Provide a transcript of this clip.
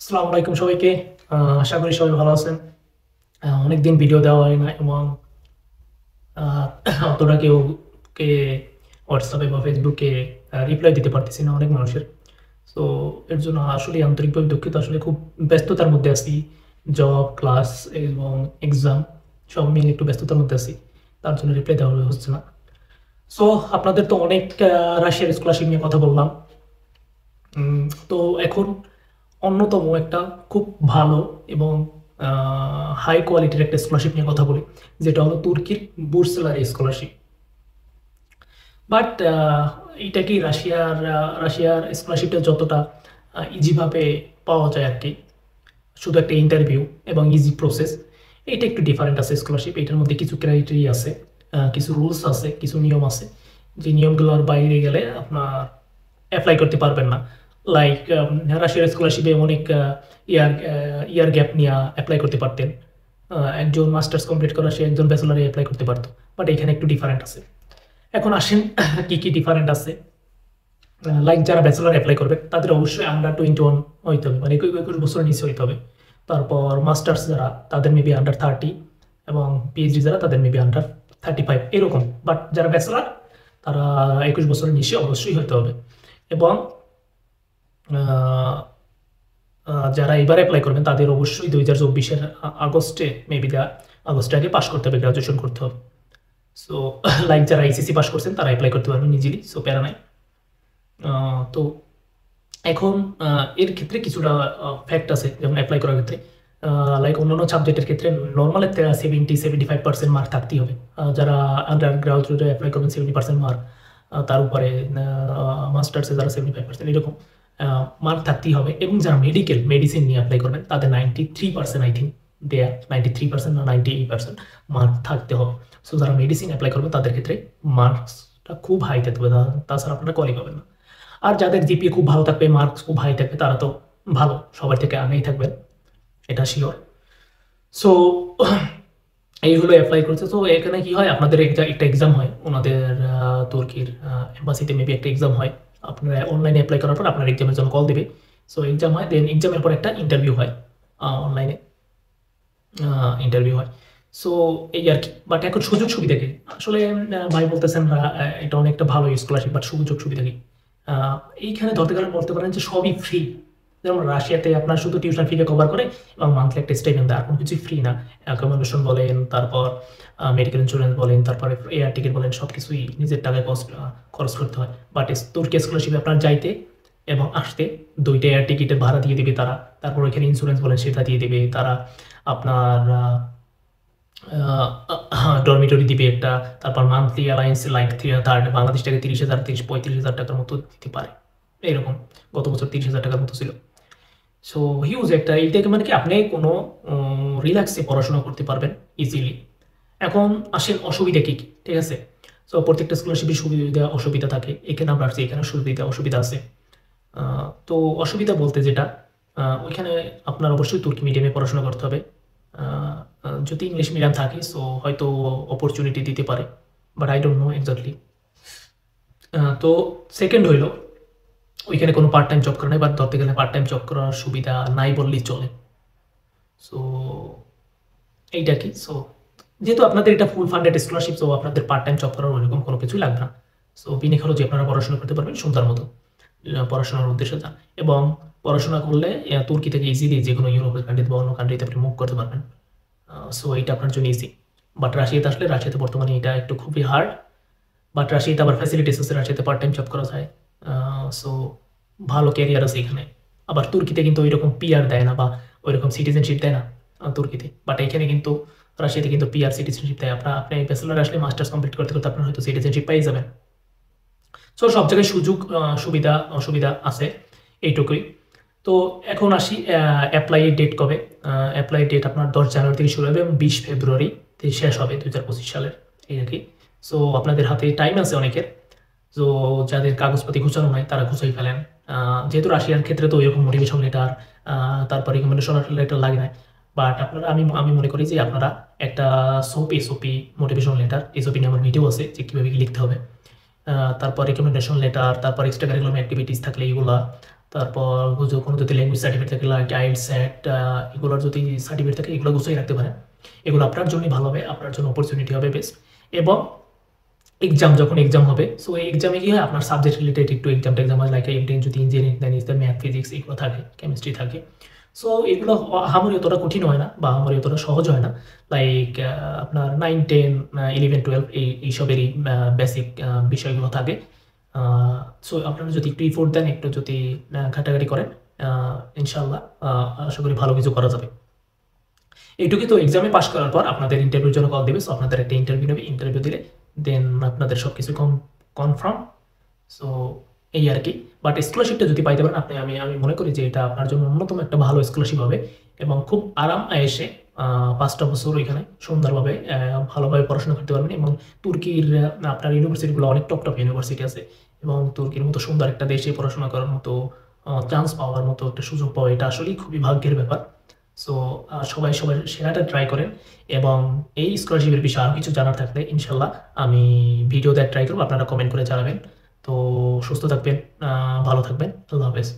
আসসালামু আলাইকুম সবাইকে। আশা করি সবাই ভালো আছেন। অনেকদিন ভিডিও দেওয়া হয় না এবং আহ, অতটা কে হোয়াটসঅ্যাপে বা ফেসবুকে রিপ্লাই দিতে পারতেছি না অনেক মানুষের। সো এর জন্য আসলে আন্তরিকভাবে দুঃখিত। আসলে খুব ব্যস্ততার মধ্যে আছি। জব, ক্লাস এবং এক্সাম সব মিলে একটু ব্যস্ততার মধ্যে আছি। তার জন্য রিপ্লাই দেওয়া হচ্ছে না। সো আপনাদের তো অনেক রাশিয়ার স্কলারশিপ নিয়ে কথা বললাম। তো এখন অন্যতম একটা খুব ভালো এবং হাই কোয়ালিটির একটা স্কলারশিপ নিয়ে কথা বলি, যেটা হলো তুর্কির বুর্সেলারি স্কলারশিপ। বাট এটা কি রাশিয়ার স্কলারশিপটা যতটা ইজিভাবে পাওয়া যায় আর কি, শুধু একটা ইন্টারভিউ এবং ইজি প্রসেস, এটা একটু ডিফারেন্ট আছে স্কলারশিপ। এটার মধ্যে কিছু ক্রাইটেরিয়া আছে, কিছু রুলস আছে, কিছু নিয়ম আছে, যে নিয়মগুলোর বাইরে গেলে আপনার অ্যাপ্লাই করতে পারবেন না। লাইক রাশিয়ার স্কলারশিপে অনেক ইয়ার ইয়ার গ্যাপ নিয়ে অ্যাপ্লাই করতে পারতেন। একজন মাস্টার্স কমপ্লিট করা সে একজন ব্যাচেলারে অ্যাপ্লাই করতে পারতো। বাট এখানে একটু ডিফারেন্ট আছে। এখন আসেন কি কি ডিফারেন্ট আছে। লাইক যারা ব্যাচেলার অ্যাপ্লাই করবে তাদের অবশ্যই আন্ডার 21 হইতে হবে, মানে 21 বছরের নিচে হইতে হবে। তারপর মাস্টার্স যারা, তাদের মেবি আন্ডার 30, এবং পিএইচডি যারা, তাদের মেবি আন্ডার 35 এরকম। বাট যারা ব্যাচেলার, তারা 21 বছরের নিচে অবশ্যই হইতে হবে। এবং আহ, যারা এবার অ্যাপ্লাই করবেন তাদের অবশ্যই 2024-এর আগস্টে মেবি আগস্টে আগে পাস করতে হবে, গ্রাজুয়েশন করতে হবে। সো লাইক যারা এইচএসসি পাস করছেন তারা অ্যাপ্লাই করতে পারবেন ইজিলি, সো প্যারা নাই। তো এখন এর ক্ষেত্রে কিছুটা ফ্যাক্ট আছে, যেমন অ্যাপ্লাই করার ক্ষেত্রে। লাইক অন্যান্য সাবজেক্টের ক্ষেত্রে নর্মালের 70-75% মার্ক থাকতেই হবে। যারা আন্ডার গ্রাজুয়েটে অ্যাপ্লাই করবেন 70% মার্ক, তার উপরে মাস্টার্সে যারা 75% এরকম মার্ক থাকতেই হবে। এবং যারা মেডিসিন নিয়ে অ্যাপ্লাই করবেন তাদের 93% আই থিঙ্ক দেয়া, 93% না 98% মার্ক থাকতে হবে। সো যারা মেডিসিন অ্যাপ্লাই করবে তাদের ক্ষেত্রে মার্কসটা খুব হাই থাকতে হবে, তাছাড়া আপনারা কোয়ালিফাই পাবেন না। আর যাদের জিপিএ খুব ভালো থাকবে, মার্কস খুব হাই থাকবে, তারা তো ভালো, সবার থেকে আগেই থাকবেন, এটা শিওর। সো এই হলো অ্যাপ্লাই করতে। তো এখানে কি হয়, আপনাদের একটা এক্সাম হয় ওনাদের তুর্কির এম্বাসিতে মেবি একটা এক্সাম হয়। আপনারা অনলাইনে অ্যাপ্লাই করার পর আপনার এক্সামের জন্য কল দিবে। সো এক্সাম হয়, দেন এক্সামের পর একটা ইন্টারভিউ হয়, অনলাইনে ইন্টারভিউ হয়। সো এই আর কি। বাট এখন সুযোগ সুবিধা কি আসলে, ভাই বলতেছেন এটা অনেকটা ভালো স্কলারশিপ, বাট সুযোগ সুবিধা কি? আহ, এইখানে ধরতে গেলে বলতে পারেন যে সবই ফ্রি। যেমন রাশিয়াতে আপনার শুধু টিউশন ফিকে কভার করে এবং মান্থলি একটা স্টাইপেন্ড দেয়, আর কোনো কিছুই ফ্রি না। অ্যাকোমোডেশন বলেন, তারপর মেডিকেল ইন্স্যুরেন্স বলেন, তারপরে এয়ার টিকিট বলেন, সব কিছুই নিজের টাকায় খরচ করতে হয়। বাট তুর্কি স্কলারশিপে আপনার যাইতে এবং আসতে দুইটা এয়ার টিকিটের ভাড়া দিয়ে দিবে তারা। তারপর ওইখানে ইন্স্যুরেন্স বলেন সেটা দিয়ে দিবে তারা। আপনার ডরমিটরি দিবে একটা। তারপর monthly alliance like third Bangladesh টাকা 30,000, 35,000 টাকার মতো দিতে পারে এরকম। গত বছর 30,000 টাকার মতো ছিল। সো হিউজ একটা, এই থেকে মানে কি আপনি কোনো রিল্যাক্সে পড়াশোনা করতে পারবেন ইজিলি। এখন আসেন অসুবিধা কী কী, ঠিক আছে? সো প্রত্যেকটা স্কলারশিপের সুবিধা অসুবিধা থাকে। এখানে আমরা আসছি, এখানে সুবিধা অসুবিধা আছে। তো অসুবিধা বলতে যেটা, ওইখানে আপনার অবশ্যই তুর্কি মিডিয়ামে পড়াশোনা করতে হবে। যদি ইংলিশ মিডিয়াম থাকে সো হয়তো অপরচুনিটি দিতে পারে, but I don't know exactly. তো সেকেন্ড হইল, ওইখানে কোনো পার্ট টাইম জব করা নাই, বা ধরতে গেলে পার্ট টাইম জব করার সুবিধা নাই বললেই চলে। সো এইটা কি, সো যেহেতু আপনাদের এটা ফুল ফান্ডেড স্কলারশিপ, সো আপনাদের পার্ট টাইম জব করার ওইরকম কোনো কিছুই লাগবে না। সো বিনা খরচে আপনারা পড়াশোনা করতে পারবেন সুন্দর মতো, পড়াশোনার উদ্দেশ্যে যান। এবং পড়াশোনা করলে তুর্কি থেকে ইজিলি যে কোনো ইউরোপের কান্ট্রিতে বা অন্য কান্ট্রিতে আপনি মুভ করতে পারবেন। সো এটা আপনার জন্য ইজি। বাট রাশিয়াতে আসলে, রাশিয়াতে বর্তমানে এটা একটু খুবই হার্ড। বাট রাশিয়াতে আবার ফ্যাসিলিটিস আছে, রাশিয়াতে পার্ট টাইম জব করা যায়। সো ভালো ক্যারিয়ার আছে এখানে। আবার তুর্কিতে কিন্তু ওইরকম পিআর দেয় না, বা ওইরকম সিটিজেনশিপ দেয় না তুর্কিতে। বাট এখানে কিন্তু রাশিয়াতে কিন্তু পিআর সিটিজেনশিপ দেয়। আপনি ব্যাচেলর আসলে মাস্টার্স কমপ্লিট করতে করতে আপনার হয়তো সিটিজেনশিপ পেয়ে যাবেন। সো সব জায়গায় সুযোগ সুবিধা অসুবিধা আছে, এইটুকুই। তো এখন আসি অ্যাপ্লাই ডেট কবে। অ্যাপ্লাই ডেট আপনার 10 জানুয়ারি থেকে শুরু হবে এবং 20 ফেব্রুয়ারিতে শেষ হবে 2025 সালের, এই আর কি। সো আপনাদের হাতে টাইম আছে অনেকের। তো যাদের কাগজপাতি গুছানো নাই তারা গুছাই ফেলেন। যেহেতু রাশিয়ার ক্ষেত্রে তো এরকম মোটিভেশন লেটার, তারপর রিকমেন্ডেশন লেটার লাগে না। বাট আপনারা, আমি মনে করি যে আপনারা একটা এসওপি মোটিভেশন লেটার, এসওপি নিয়ে আমার ভিডিও আছে যে কীভাবে কি লিখতে হবে। তারপর রিকমেন্ডেশন লেটার, তারপর এক্সট্রা কারিকুলাম অ্যাক্টিভিটিস থাকলে এগুলা, তারপর কোনো যদি ল্যাঙ্গুয়েজ সার্টিফিকেট থাকে লাইক আইএলটিএস, স্যাট, এগুলোর যদি সার্টিফিকেট থাকে এগুলো গুছিয়ে রাখতে পারেন। এগুলো আপনার জন্যই ভালো হবে, আপনার জন্য অপরচুনিটি হবে বেস্ট। এবং যখন এক্সাম হবে, সো এই এক্সামে কি হয়, আপনার সাবজেক্ট রিলেটেড একটু এক্সাম হয়, লাইক যদি ইঞ্জিনিয়ারিং দেন ইস ম্যাথ, ফিজিক্স এগুলো থাকে, কেমিস্ট্রি থাকে। সো এগুলো আহামরি অতটা কঠিন হয় না বা আহামরি অতটা সহজ হয় না। লাইক আপনার 9, 10, 11, 12 এইসবেরই বেসিক বিষয়গুলো থাকে। সো আপনারা যদি একটু ইফোর্ট দেন, একটু যদি ঘাটাঘাটি করেন, ইনশাল্লাহ আশা করি ভালো কিছু করা যাবে। এইটুকুই। তো এক্সামে পাস করার পর আপনাদের ইন্টারভিউর জন্য কল দেবে। সো আপনাদের একটা ইন্টারভিউ নেবে, ইন্টারভিউ দিলে দেন আপনাদের সব কিছু কনফার্ম। সো এই আর কি। বাট স্কলারশিপটা যদি পাইতে পারেন আপনি, আমি মনে করি যে এটা আপনার জন্য অন্যতম একটা ভালো স্কলারশিপ হবে এবং খুব আরাম আয়েসে 5টা বছর এখানে সুন্দরভাবে ভালোভাবে পড়াশোনা করতে পারবেন। এবং তুর্কির আপনার ইউনিভার্সিটিগুলো অনেক টপ ইউনিভার্সিটি আছে এবং তুর্কির মতো সুন্দর একটা দেশে পড়াশোনা করার মতো চান্স পাওয়ার মতো একটা সুযোগ পাওয়া, এটা আসলেই খুবই ভাগ্যের ব্যাপার। সো সবাই সেরাটা ট্রাই করেন। এবং এই স্কলারশিপের বিষয়ে আরও কিছু জানার থাকলে ইনশাল্লাহ আমি ভিডিও দেওয়ার ট্রাই করবো, আপনারা কমেন্ট করে জানাবেন। তো সুস্থ থাকবেন, ভালো থাকবেন, আল্লাহ হাফেজ।